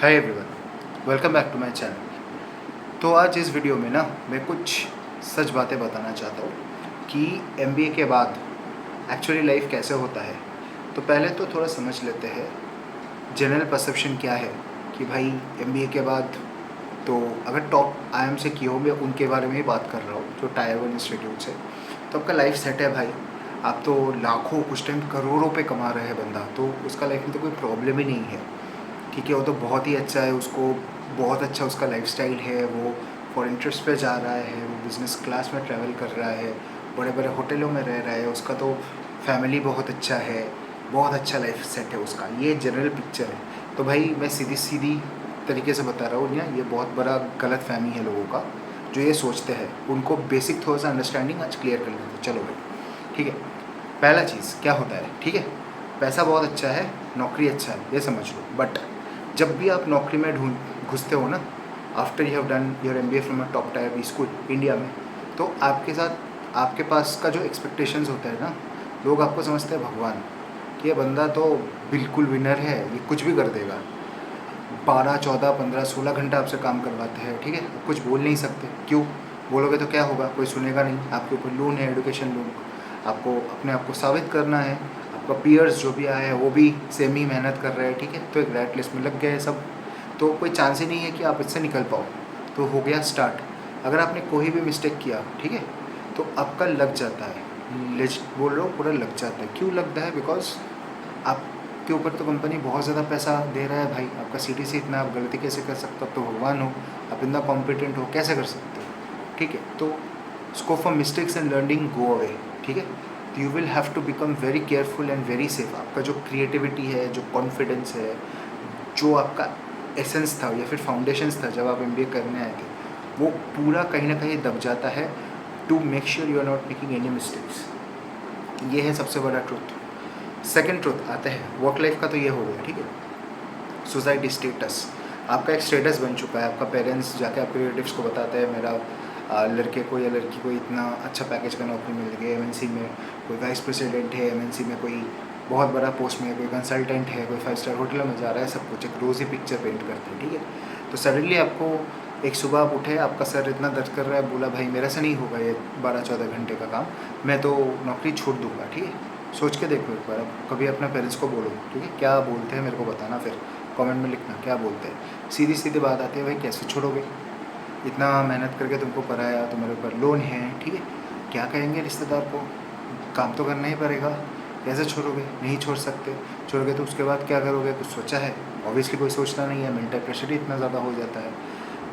Hi everyone, welcome back to my channel. तो आज इस वीडियो में ना मैं कुछ सच बातें बताना चाहता हूँ कि एमबीए के बाद एक्चुअली लाइफ कैसे होता है। तो पहले तो थोड़ा समझ लेते हैं जनरल परसेप्शन क्या है कि भाई एमबीए के बाद तो अगर टॉप आईएम से किए हो, मैं उनके बारे में ही बात कर रहा हूँ जो टायर 1 इंस्टीट्यूट से, तो आपका लाइफ सेट है भाई। आप तो लाखों कुछ टाइम करोड़ों पे कमा रहे हैं बंदा, तो उसका लाइफ में तो कोई प्रॉब्लम ही नहीं है। ठीक है, वो तो बहुत ही अच्छा है, उसको बहुत अच्छा उसका लाइफस्टाइल है, वो फॉरेन ट्रिप्स पे जा रहा है, वो बिज़नेस क्लास में ट्रैवल कर रहा है, बड़े बड़े होटलों में रह रहा है, उसका तो फैमिली बहुत अच्छा है, बहुत अच्छा लाइफ सेट है उसका। ये जनरल पिक्चर है। तो भाई मैं सीधी सीधी तरीके से बता रहा हूँ ना, ये बहुत बड़ा गलत फहमी है लोगों का जो ये सोचते हैं। उनको बेसिक थोड़ा सा अंडरस्टैंडिंग आज क्लियर कर लेते हैं। चलो भाई, ठीक है। पहला चीज़ क्या होता है, ठीक है, पैसा बहुत अच्छा है, नौकरी अच्छा है, ये समझ लो। बट जब भी आप नौकरी में घुसते हो ना, after you have done your MBA from a top tier B school India में, तो आपके साथ आपके पास का जो एक्सपेक्टेशंस होता है ना, लोग आपको समझते हैं भगवान, कि ये बंदा तो बिल्कुल विनर है, ये कुछ भी कर देगा। 12, 14, 15, 16 घंटा आपसे काम करवाते हैं, ठीक है, आप कुछ बोल नहीं सकते। क्यों बोलोगे तो क्या होगा, कोई सुनेगा नहीं। आपके ऊपर लोन है, एडुकेशन लोन, आपको अपने आप को साबित करना है। आपका पीयर्स जो भी आया है वो भी सेम ही मेहनत कर रहे हैं, ठीक है, तो एक रैट लिस्ट में लग गए सब। तो कोई चांस ही नहीं है कि आप इससे निकल पाओ। तो हो गया स्टार्ट। अगर आपने कोई भी मिस्टेक किया, ठीक है, तो आपका लग जाता है, लेजिट बोल रहा हूँ, पूरा लग जाता है। क्यों लगता है? बिकॉज आपके ऊपर तो कंपनी बहुत ज़्यादा पैसा दे रहा है भाई। आपका सीटी से इतना, आप गलती कैसे कर सकते हो? आप तो भगवान हो, आप इतना कॉम्पिटेंट हो, कैसे कर सकते हो? ठीक है, तो scope for mistakes and learning go away, ठीक है। तो you will have to become very careful and very safe. आपका जो क्रिएटिविटी है, जो कॉन्फिडेंस है, जो आपका एसेंस था या फिर फाउंडेशंस था जब आप एमबीए करने आए थे, वो पूरा कहीं ना कहीं दब जाता है। To make sure you are not making any mistakes, ये है सबसे बड़ा ट्रुथ। सेकेंड ट्रुथ आता है वर्क लाइफ का, तो ये हो गया, ठीक है। सोसाइटी स्टेटस, आपका एक स्टेटस बन चुका है। आपका पेरेंट्स जाके आपके रिलेटिव्स को बताते हैं मेरा लड़के को या लड़की को इतना अच्छा पैकेज का नौकरी मिल गई, एमएनसी में कोई वाइस प्रेसिडेंट है, एमएनसी में कोई बहुत बड़ा पोस्ट में, कोई कंसल्टेंट है, कोई 5 स्टार होटल में जा रहा है, सब कुछ एक रोज़ी पिक्चर पेंट करते हैं, ठीक है। तो सडनली आपको एक सुबह आप उठे, आपका सर इतना दर्द कर रहा है, बोला भाई मेरा से नहीं होगा ये 12-14 घंटे का काम, मैं तो नौकरी छोड़ दूंगा, ठीक है। सोच के देखो एक बार, कभी अपने पेरेंट्स को बोलो, ठीक है, क्या बोलते हैं मेरे को बताना, फिर कमेंट में लिखना क्या बोलते हैं। सीधी सीधी बात आती है, भाई कैसे छोड़ोगे, इतना मेहनत करके तुमको पढ़ाया, तुम्हारे ऊपर लोन है, ठीक है, क्या कहेंगे रिश्तेदार को, काम तो करना ही पड़ेगा, कैसे छोड़ोगे? नहीं छोड़ सकते। छोड़ोगे तो उसके बाद क्या करोगे, कुछ सोचा है? ऑब्वियसली कोई सोचना नहीं है, मेंटल प्रेशर ही इतना ज़्यादा हो जाता है।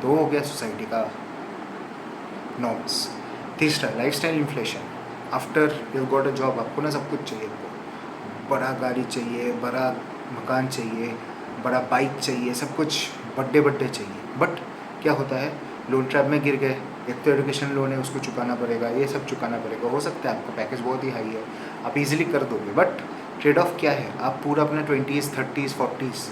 तो वो हो गया सोसाइटी का नॉर्म्स। तीसरा, lifestyle inflation. After you got a job, आपको ना सब कुछ चाहिए, आपको बड़ा गाड़ी चाहिए, बड़ा मकान चाहिए, बड़ा बाइक चाहिए, सब कुछ बड्डे बड्डे चाहिए। बट क्या होता है, लोन ट्रैप में गिर गए। एक तो एजुकेशन लोन है, उसको चुकाना पड़ेगा, ये सब चुकाना पड़ेगा। हो सकता है आपका पैकेज बहुत ही हाई है, आप इजीली कर दोगे, बट ट्रेड ऑफ क्या है, आप पूरा अपना 20s 30s 40s,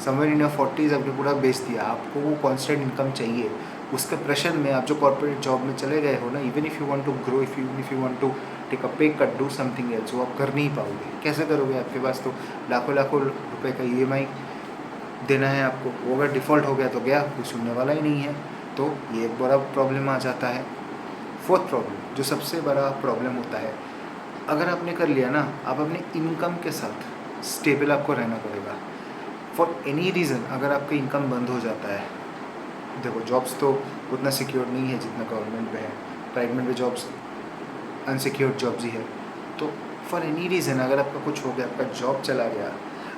somewhere in your 40s आपने पूरा बेच दिया। आपको वो कॉन्स्टेंट इनकम चाहिए। उसके प्रेशर में आप जो कॉर्पोरेट जॉब में चले गए हो ना, even if you want to grow, if you want to take a pay cut, do something else, वो आप कर नहीं पाओगे। कैसे करोगे? आपके पास तो लाखों लाखों रुपए का ईएमआई देना है आपको। वो अगर डिफ़ॉल्ट हो गया तो गया, कोई सुनने वाला ही नहीं है। तो ये एक बड़ा प्रॉब्लम आ जाता है। फोर्थ प्रॉब्लम, जो सबसे बड़ा प्रॉब्लम होता है, अगर आपने कर लिया ना, आप अपने इनकम के साथ स्टेबल आपको रहना पड़ेगा। फॉर एनी रीज़न अगर आपका इनकम बंद हो जाता है, देखो जॉब्स तो उतना सिक्योर नहीं है जितना गवर्नमेंट में है, प्राइवेट में जॉब्स अनसिक्योर्ड जॉब्स ही है। तो फॉर एनी रीज़न अगर आपका कुछ हो गया, आपका जॉब चला गया,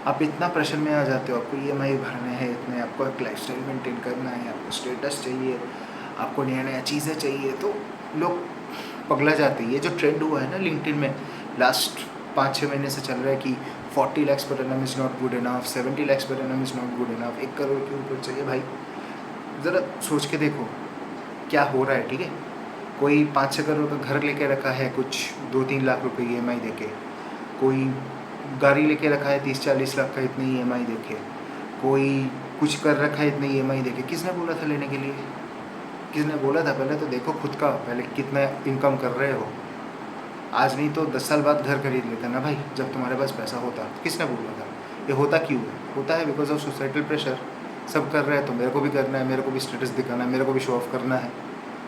आप इतना प्रेशर में आ जाते हो, आपको ईएमआई भरने हैं इतने, आपको एक लाइफस्टाइल मेंटेन करना है, आपको स्टेटस चाहिए, आपको नया नया चीज़ें चाहिए, तो लोग पगला जाते हैं। ये जो ट्रेंड हुआ है ना लिंक्डइन में लास्ट 5-6 महीने से चल रहा है कि 40 lakhs per annum is not good enough, 70 lakhs per annum is not good enough, 1 crore के ऊपर चाहिए। भाई ज़रा सोच के देखो क्या हो रहा है, ठीक है। कोई 5-6 करोड़ का घर लेके रखा है, कुछ 2-3 लाख रुपए ईएमआई देके, कोई गाड़ी लेके रखा है 30-40 लाख का इतनी ईएमआई देके, कोई कुछ कर रखा है इतनी ईएमआई देके। किसने बोला था लेने के लिए? किसने बोला था? पहले तो देखो खुद का, पहले कितना इनकम कर रहे हो। आज नहीं तो 10 साल बाद घर खरीद लेता ना भाई, जब तुम्हारे पास पैसा होता। किसने बोला था? ये होता क्यों है? होता है बिकॉज ऑफ सोसाइटल प्रेशर। सब कर रहे हैं तो मेरे को भी करना है, मेरे को भी स्टेटस दिखाना है, मेरे को भी शो ऑफ करना है,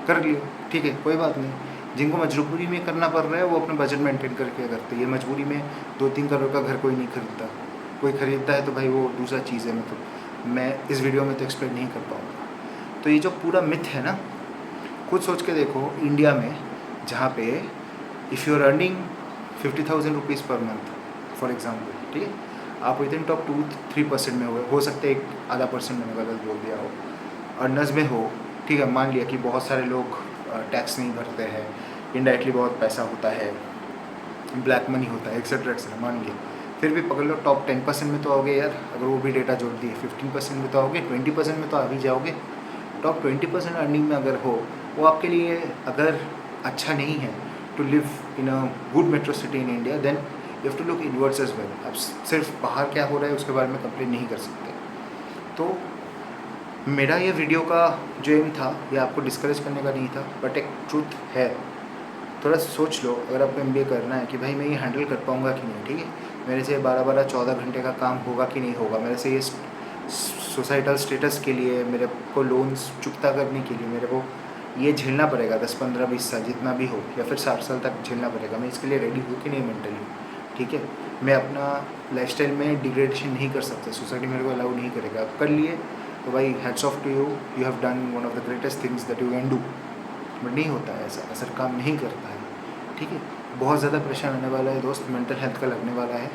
कर लियो, ठीक है, कोई बात नहीं। जिनको मजबूरी में करना पड़ रहा है वो अपने बजट मेंटेन करके करते हैं। ये मजबूरी में 2-3 करोड़ का घर कोई नहीं खरीदता, कोई खरीदता है तो भाई वो दूसरा चीज़ है, मतलब मैं इस वीडियो में तो एक्सप्लेन नहीं कर पाऊँगा। तो ये जो पूरा मिथ है ना, खुद सोच के देखो, इंडिया में जहाँ पे if you are earning 50,000 rupees per month for example, ठीक है, आप विद इन टॉप 2-3% में हो सकते हैं, 1-आधा% मैंने गलत बोल दिया हो, अर्नर्स में हो, ठीक है, मान लिया कि बहुत सारे लोग टैक्स नहीं भरते हैं, इनडायरेक्टली बहुत पैसा होता है, ब्लैक मनी होता है, एक्सेट्रा एक्सेट्रा, मान लिया, फिर भी पकड़ लो टॉप 10% में तो आओगे यार, अगर वो भी डेटा जोड़ दिए 15% में तो आओगे, 20% में तो आ भी जाओगे। टॉप 20% अर्निंग में अगर हो, वो आपके लिए अगर अच्छा नहीं है to live in a good metro city in India, then you have to look inwards as well. आप सिर्फ बाहर क्या हो रहा है उसके बारे में कंप्लेन नहीं कर सकते। तो मेरा ये वीडियो का जो एम था, ये आपको डिस्करेज करने का नहीं था, बट एक ट्रूथ है, थोड़ा सोच लो, अगर आपको MBA करना है कि भाई मैं ये हैंडल कर पाऊँगा कि नहीं, ठीक है, मेरे से 12-14 घंटे का काम होगा कि नहीं होगा, मेरे से ये सोसाइटल स्टेटस के लिए, मेरे को लोन्स चुकता करने के लिए मेरे को ये झेलना पड़ेगा 10-15-20 साल, जितना भी हो, या फिर 60 साल तक झेलना पड़ेगा, मैं इसके लिए रेडी हूँ कि नहीं मेंटली, ठीक है। मैं अपना लाइफस्टाइल में डिग्रेडेशन नहीं कर सकता, सोसाइटी मेरे को अलाउ नहीं करेगा। आप कर लिए तो भाई hats off to you, you have done one of the greatest things that you can do, but नहीं होता है ऐसा, असर काम नहीं करता है, ठीक है। बहुत ज़्यादा प्रेशर आने वाला है दोस्त, मेंटल हेल्थ का लगने वाला है,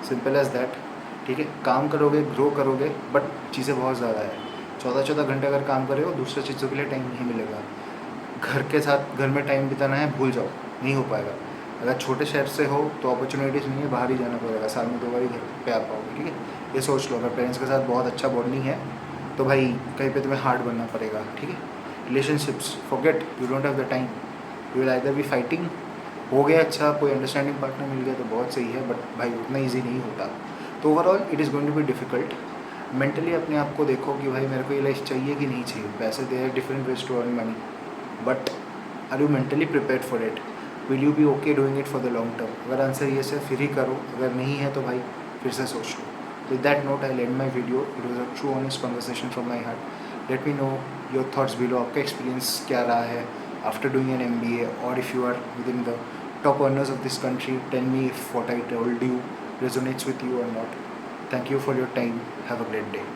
सिंपल एज दैट, ठीक है। काम करोगे, ग्रो करोगे, बट चीज़ें बहुत ज़्यादा है। 14-14 घंटे अगर काम करे हो, दूसरे चीज़ों के लिए टाइम नहीं मिलेगा। घर के साथ, घर में टाइम बिताना है, भूल जाओ, नहीं हो पाएगा। अगर छोटे शहर से हो तो अपॉर्चुनिटीज़ नहीं है, बाहर ही जाना पड़ेगा, साल में 2 बार ही घर पे आ पाओगे, ठीक है। ये सोच लो, अगर पेरेंट्स के साथ बहुत अच्छा बॉन्डिंग है तो भाई कहीं पे तुम्हें हार्ड बनना पड़ेगा, ठीक है। Relationships forget, you don't have the time, you will either B fighting, हो गया अच्छा, कोई अंडरस्टैंडिंग पार्टनर मिल गया तो बहुत सही है, बट भाई उतना ईजी नहीं होता। तो overall it is going to be difficult. Mentally अपने आप को देखो कि भाई मेरे को ये लाइफ चाहिए कि नहीं चाहिए। पैसे they are different ways to earn money, but are you mentally prepared for it, will you be okay doing it for the long term. अगर आंसर ये है फिर ही करो, अगर नहीं है तो भाई फिर से सोच लो। With that note I end my video. It was a true honest conversation from my heart. Let me know your thoughts below, आपका एक्सपीरियंस क्या रहा है आफ्टर डूइंग एन MBA, और if you are within the top earners of this country, tell me if what I told you resonates with you or not. Thank you for your time. Have a great day.